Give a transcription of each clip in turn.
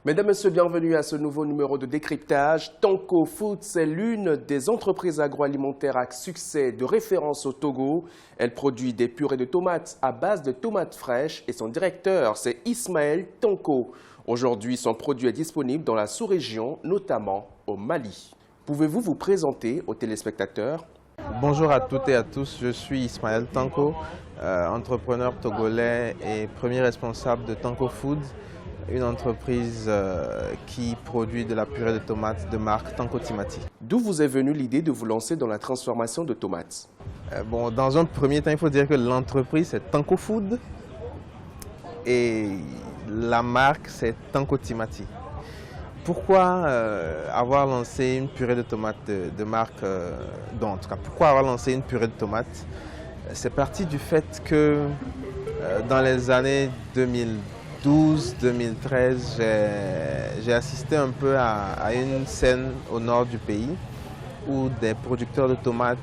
Mesdames, Messieurs, bienvenue à ce nouveau numéro de décryptage. Tanko Foods, c'est l'une des entreprises agroalimentaires à succès de référence au Togo. Elle produit des purées de tomates à base de tomates fraîches et son directeur, c'est Ismaël Tanko. Aujourd'hui, son produit est disponible dans la sous-région, notamment au Mali. Pouvez-vous vous présenter aux téléspectateurs? Bonjour à toutes et à tous, je suis Ismaël Tanko, entrepreneur togolais et premier responsable de Tanko Foods, une entreprise qui produit de la purée de tomates de marque Tanko Timati. D'où vous est venue l'idée de vous lancer dans la transformation de tomates? Dans un premier temps, il faut dire que l'entreprise c'est Tanko Food et la marque c'est Tanko Timati. Pourquoi avoir lancé une purée de tomates de marque, en tout cas, pourquoi avoir lancé une purée de tomates? C'est parti du fait que dans les années 2012-2013, j'ai assisté un peu à une scène au nord du pays où des producteurs de tomates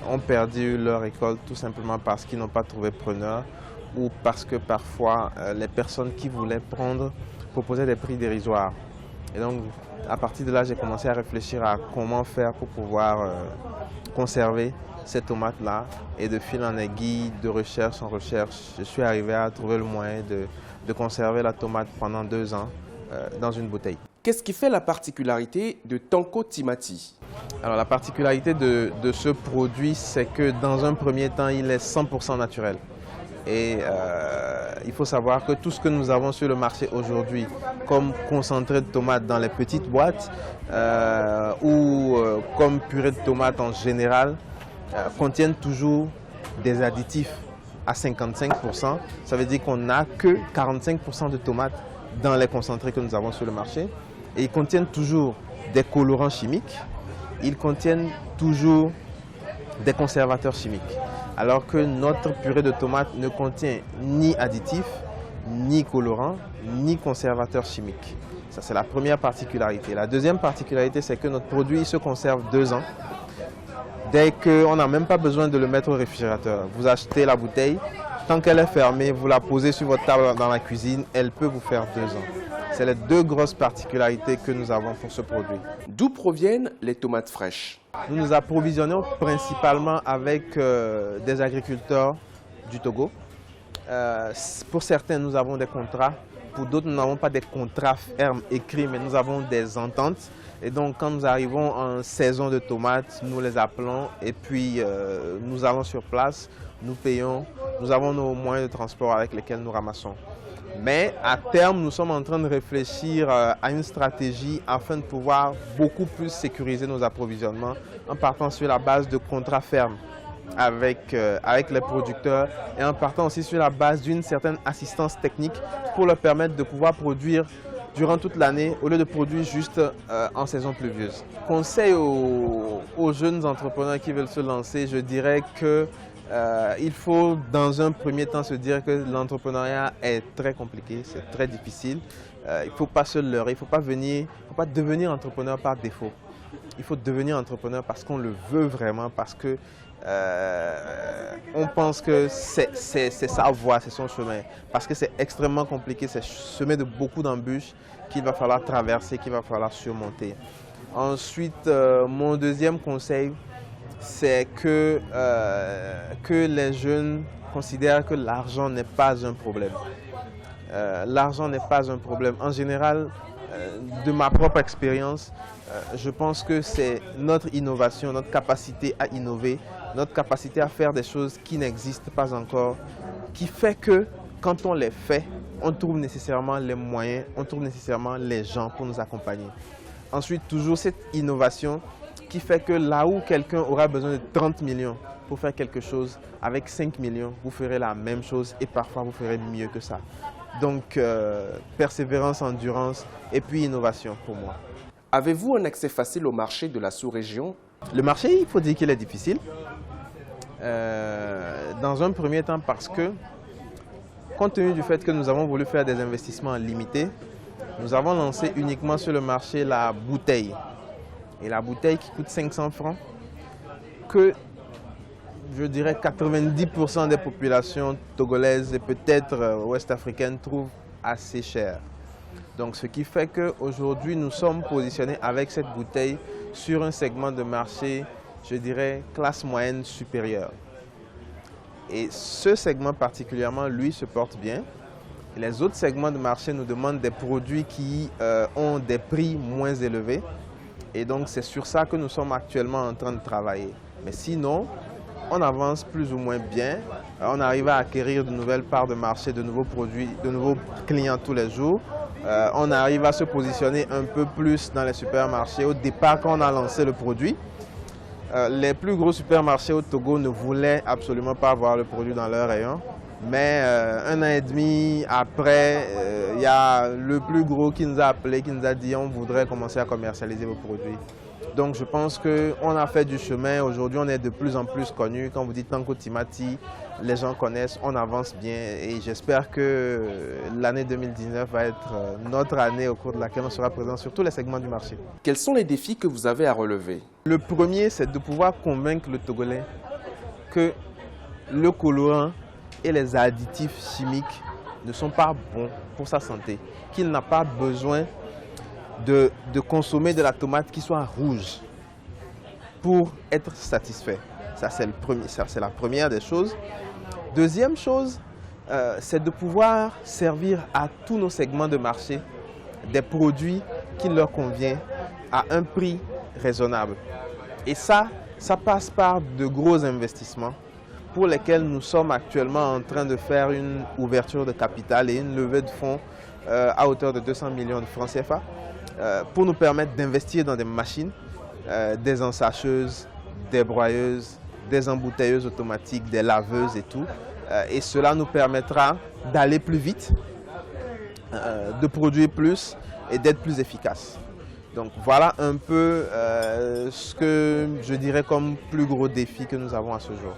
ont perdu leur récolte tout simplement parce qu'ils n'ont pas trouvé preneur ou parce que parfois les personnes qui voulaient prendre proposaient des prix dérisoires. Et donc, à partir de là, j'ai commencé à réfléchir à comment faire pour pouvoir conserver ces tomates-là. Et de fil en aiguille, de recherche en recherche, je suis arrivé à trouver le moyen de conserver la tomate pendant 2 ans dans une bouteille. Qu'est-ce qui fait la particularité de Tanko Timati? Alors, la particularité de ce produit, c'est que dans un premier temps, il est 100% naturel. Et il faut savoir que tout ce que nous avons sur le marché aujourd'hui, comme concentré de tomates dans les petites boîtes ou comme purée de tomates en général, contiennent toujours des additifs à 55%. Ça veut dire qu'on n'a que 45% de tomates dans les concentrés que nous avons sur le marché. Et ils contiennent toujours des colorants chimiques, ils contiennent toujours des conservateurs chimiques. Alors que notre purée de tomates ne contient ni additifs, ni colorants, ni conservateurs chimiques. Ça, c'est la première particularité. La deuxième particularité, c'est que notre produit se conserve 2 ans. Dès qu'on n'a même pas besoin de le mettre au réfrigérateur. Vous achetez la bouteille, tant qu'elle est fermée, vous la posez sur votre table dans la cuisine, elle peut vous faire 2 ans. C'est les 2 grosses particularités que nous avons pour ce produit. D'où proviennent les tomates fraîches? Nous nous approvisionnons principalement avec des agriculteurs du Togo. Pour certains, nous avons des contrats. Pour d'autres, nous n'avons pas des contrats fermes écrits, mais nous avons des ententes. Et donc, quand nous arrivons en saison de tomates, nous les appelons et puis nous allons sur place, nous payons. Nous avons nos moyens de transport avec lesquels nous ramassons. Mais à terme, nous sommes en train de réfléchir à une stratégie afin de pouvoir beaucoup plus sécuriser nos approvisionnements en partant sur la base de contrats fermes avec les producteurs et en partant aussi sur la base d'une certaine assistance technique pour leur permettre de pouvoir produire durant toute l'année au lieu de produire juste en saison pluvieuse. Conseil aux jeunes entrepreneurs qui veulent se lancer, je dirais que il faut dans un premier temps se dire que l'entrepreneuriat est très compliqué, c'est très difficile. Il ne faut pas se leurrer, il ne faut pas devenir entrepreneur par défaut. Il faut devenir entrepreneur parce qu'on le veut vraiment, parce que on pense que c'est sa voie, c'est son chemin. Parce que c'est extrêmement compliqué, c'est semé de beaucoup d'embûches qu'il va falloir traverser, qu'il va falloir surmonter. Ensuite, mon deuxième conseil, c'est que les jeunes considèrent que l'argent n'est pas un problème. L'argent n'est pas un problème. En général, de ma propre expérience, je pense que c'est notre innovation, notre capacité à innover, notre capacité à faire des choses qui n'existent pas encore, qui fait que quand on les fait, on trouve nécessairement les moyens, on trouve nécessairement les gens pour nous accompagner. Ensuite, toujours cette innovation qui fait que là où quelqu'un aura besoin de 30 millions pour faire quelque chose, avec 5 millions, vous ferez la même chose et parfois vous ferez mieux que ça. Donc, persévérance, endurance et puis innovation pour moi. Avez-vous un accès facile au marché de la sous-région? Le marché, il faut dire qu'il est difficile. Dans un premier temps parce que, compte tenu du fait que nous avons voulu faire des investissements limités, nous avons lancé uniquement sur le marché la bouteille. Et la bouteille qui coûte 500 francs, que je dirais 90% des populations togolaises et peut-être ouest-africaines trouvent assez cher. Donc ce qui fait qu'aujourd'hui nous sommes positionnés avec cette bouteille sur un segment de marché, je dirais, classe moyenne supérieure. Et ce segment particulièrement, lui, se porte bien. Et les autres segments de marché nous demandent des produits qui ont des prix moins élevés. Et donc c'est sur ça que nous sommes actuellement en train de travailler. Mais sinon, on avance plus ou moins bien. On arrive à acquérir de nouvelles parts de marché, de nouveaux produits, de nouveaux clients tous les jours. On arrive à se positionner un peu plus dans les supermarchés. Au départ, quand on a lancé le produit, les plus gros supermarchés au Togo ne voulaient absolument pas avoir le produit dans leur rayon. Mais un an et demi après, il y a le plus gros qui nous a appelé, qui nous a dit on voudrait commencer à commercialiser vos produits. Donc je pense qu'on a fait du chemin. Aujourd'hui, on est de plus en plus connus. Quand vous dites Tanko Timati, les gens connaissent, on avance bien. Et j'espère que l'année 2019 va être notre année au cours de laquelle on sera présent sur tous les segments du marché. Quels sont les défis que vous avez à relever? Le premier, c'est de pouvoir convaincre le Togolais que le colorant et les additifs chimiques ne sont pas bons pour sa santé, qu'il n'a pas besoin de consommer de la tomate qui soit rouge pour être satisfait. Ça, c'est la première des choses. Deuxième chose, c'est de pouvoir servir à tous nos segments de marché des produits qui leur conviennent à un prix raisonnable. Et ça passe par de gros investissements pour lesquels nous sommes actuellement en train de faire une ouverture de capital et une levée de fonds à hauteur de 200 millions de francs CFA pour nous permettre d'investir dans des machines, des ensacheuses, des broyeuses, des embouteilleuses automatiques, des laveuses et tout. Et cela nous permettra d'aller plus vite, de produire plus et d'être plus efficace. Donc voilà un peu ce que je dirais comme plus gros défi que nous avons à ce jour.